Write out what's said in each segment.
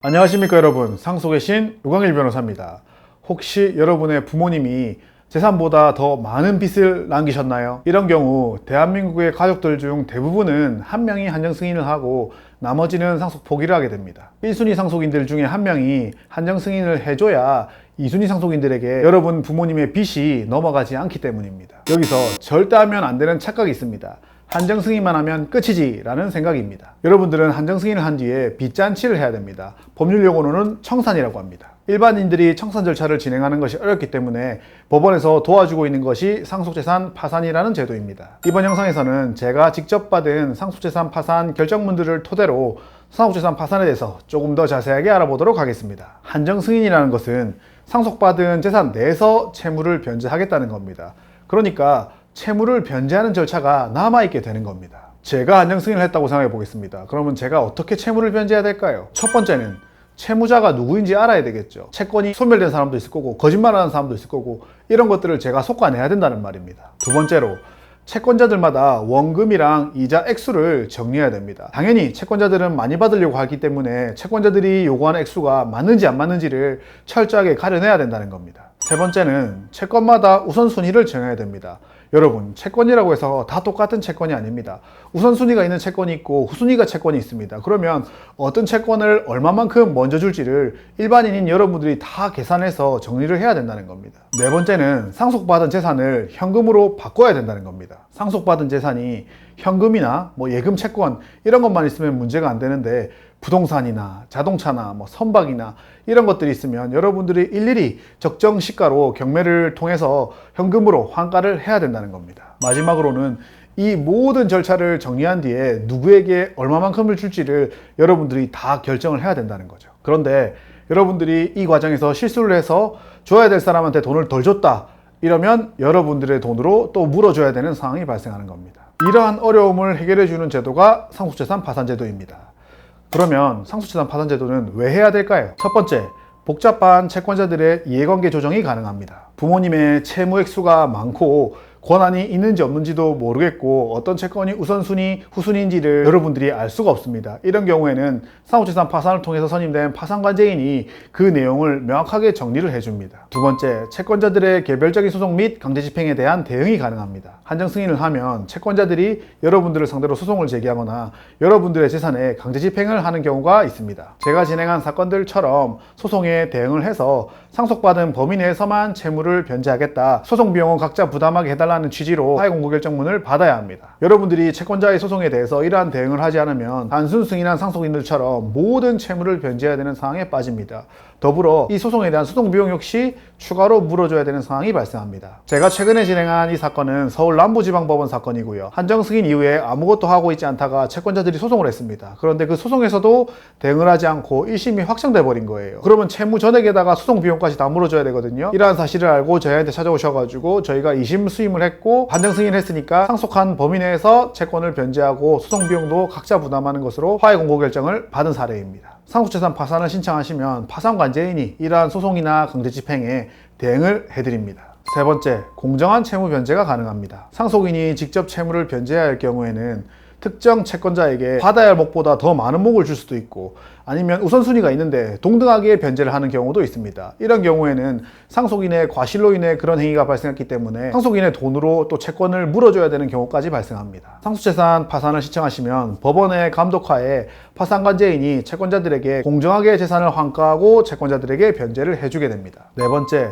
안녕하십니까 여러분, 상속의 신 유광일 변호사입니다. 혹시 여러분의 부모님이 재산보다 더 많은 빚을 남기셨나요? 이런 경우 대한민국의 가족들 중 대부분은 한 명이 한정 승인을 하고 나머지는 상속 포기를 하게 됩니다. 1순위 상속인들 중에 한 명이 한정 승인을 해줘야 2순위 상속인들에게 여러분 부모님의 빚이 넘어가지 않기 때문입니다. 여기서 절대 하면 안 되는 착각이 있습니다. 한정 승인만 하면 끝이지 라는 생각입니다. 여러분들은 한정 승인을 한 뒤에 빚잔치를 해야 됩니다. 법률 용어로는 청산이라고 합니다. 일반인들이 청산 절차를 진행하는 것이 어렵기 때문에 법원에서 도와주고 있는 것이 상속재산 파산이라는 제도입니다. 이번 영상에서는 제가 직접 받은 상속재산 파산 결정문들을 토대로 상속재산 파산에 대해서 조금 더 자세하게 알아보도록 하겠습니다. 한정 승인이라는 것은 상속받은 재산 내에서 채무를 변제하겠다는 겁니다. 그러니까 채무를 변제하는 절차가 남아있게 되는 겁니다. 제가 한정 승인을 했다고 생각해 보겠습니다. 그러면 제가 어떻게 채무를 변제해야 될까요? 첫 번째는 채무자가 누구인지 알아야 되겠죠. 채권이 소멸된 사람도 있을 거고 거짓말하는 사람도 있을 거고 이런 것들을 제가 속아내야 된다는 말입니다. 두 번째로 채권자들마다 원금이랑 이자 액수를 정리해야 됩니다. 당연히 채권자들은 많이 받으려고 하기 때문에 채권자들이 요구하는 액수가 맞는지 안 맞는지를 철저하게 가려내야 된다는 겁니다. 세 번째는 채권마다 우선순위를 정해야 됩니다. 여러분, 채권이라고 해서 다 똑같은 채권이 아닙니다. 우선순위가 있는 채권이 있고 후순위가 채권이 있습니다. 그러면 어떤 채권을 얼마만큼 먼저 줄지를 일반인인 여러분들이 다 계산해서 정리를 해야 된다는 겁니다. 네 번째는 상속받은 재산을 현금으로 바꿔야 된다는 겁니다. 상속받은 재산이 현금이나 예금 채권 이런 것만 있으면 문제가 안 되는데 부동산이나 자동차나 선박이나 이런 것들이 있으면 여러분들이 일일이 적정 시가로 경매를 통해서 현금으로 환가를 해야 된다는 겁니다. 마지막으로는 이 모든 절차를 정리한 뒤에 누구에게 얼마만큼을 줄지를 여러분들이 다 결정을 해야 된다는 거죠. 그런데 여러분들이 이 과정에서 실수를 해서 줘야 될 사람한테 돈을 덜 줬다 이러면 여러분들의 돈으로 또 물어줘야 되는 상황이 발생하는 겁니다. 이러한 어려움을 해결해 주는 제도가 상속재산 파산제도입니다. 그러면 상속재산 파산제도는 왜 해야 될까요? 첫 번째, 복잡한 채권자들의 이해관계 조정이 가능합니다. 부모님의 채무 액수가 많고 권한이 있는지 없는지도 모르겠고 어떤 채권이 우선순위, 후순위인지를 여러분들이 알 수가 없습니다. 이런 경우에는 상속재산 파산을 통해서 선임된 파산관제인이 그 내용을 명확하게 정리를 해줍니다. 두 번째, 채권자들의 개별적인 소송 및 강제집행에 대한 대응이 가능합니다. 한정 승인을 하면 채권자들이 여러분들을 상대로 소송을 제기하거나 여러분들의 재산에 강제집행을 하는 경우가 있습니다. 제가 진행한 사건들처럼 소송에 대응을 해서 상속받은 범위 내에서만 채무를 변제하겠다, 소송 비용은 각자 부담하게 해달라는 취지로 하위 공고 결정문을 받아야 합니다. 여러분들이 채권자의 소송에 대해서 이러한 대응을 하지 않으면 단순 승인한 상속인들처럼 모든 채무를 변제해야 되는 상황에 빠집니다. 더불어 이 소송에 대한 소송 비용 역시 추가로 물어줘야 되는 상황이 발생합니다. 제가 최근에 진행한 이 사건은 서울 남부지방법원 사건이고요. 한정 승인 이후에 아무것도 하고 있지 않다가 채권자들이 소송을 했습니다. 그런데 그 소송에서도 대응을 하지 않고 1심이 확정돼 버린 거예요. 그러면 채무 전액에다가 소송 비용까지 다 물어줘야 되거든요. 이러한 사실을 알고 저희한테 찾아오셔가지고 저희가 2심 수임을 했고 한정 승인을 했으니까 상속한 범위 내에서 채권을 변제하고 소송 비용도 각자 부담하는 것으로 화해 공고 결정을 받은 사례입니다. 상속재산 파산을 신청하시면 파산관제인이 이러한 소송이나 강제집행에 대응을 해드립니다. 세 번째, 공정한 채무 변제가 가능합니다. 상속인이 직접 채무를 변제해야 할 경우에는 특정 채권자에게 받아야 할 몫보다 더 많은 몫을 줄 수도 있고 아니면 우선순위가 있는데 동등하게 변제를 하는 경우도 있습니다. 이런 경우에는 상속인의 과실로 인해 그런 행위가 발생했기 때문에 상속인의 돈으로 또 채권을 물어줘야 되는 경우까지 발생합니다. 상속재산 파산을 신청하시면 법원의 감독하에 파산관제인이 채권자들에게 공정하게 재산을 환가하고 채권자들에게 변제를 해주게 됩니다. 네 번째,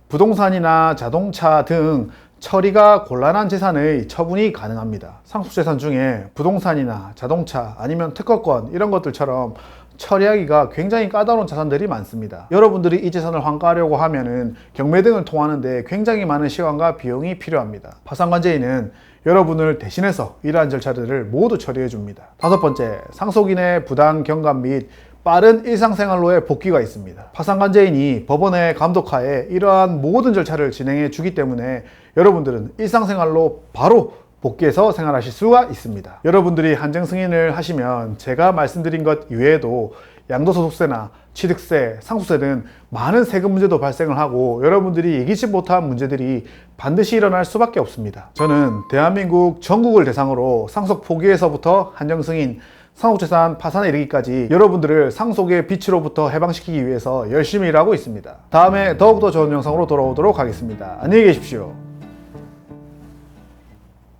부동산이나 자동차 등 처리가 곤란한 재산의 처분이 가능합니다. 상속재산 중에 부동산이나 자동차 아니면 특허권 이런 것들처럼 처리하기가 굉장히 까다로운 자산들이 많습니다. 여러분들이 이 재산을 환가하려고 하면은 경매 등을 통하는데 굉장히 많은 시간과 비용이 필요합니다. 파산관제인은 여러분을 대신해서 이러한 절차들을 모두 처리해 줍니다. 다섯 번째, 상속인의 부당 경감 및 빠른 일상생활로의 복귀가 있습니다. 파산관제인이 법원의 감독하에 이러한 모든 절차를 진행해 주기 때문에 여러분들은 일상생활로 바로 복귀해서 생활하실 수가 있습니다. 여러분들이 한정 승인을 하시면 제가 말씀드린 것 이외에도 양도소득세나 취득세, 상속세 등 많은 세금 문제도 발생을 하고 여러분들이 예기치 못한 문제들이 반드시 일어날 수밖에 없습니다. 저는 대한민국 전국을 대상으로 상속 포기에서부터 한정 승인, 상속재산 파산에 이르기까지 여러분들을 상속의 빚으로부터 해방시키기 위해서 열심히 일하고 있습니다. 다음에 더욱더 좋은 영상으로 돌아오도록 하겠습니다. 안녕히 계십시오.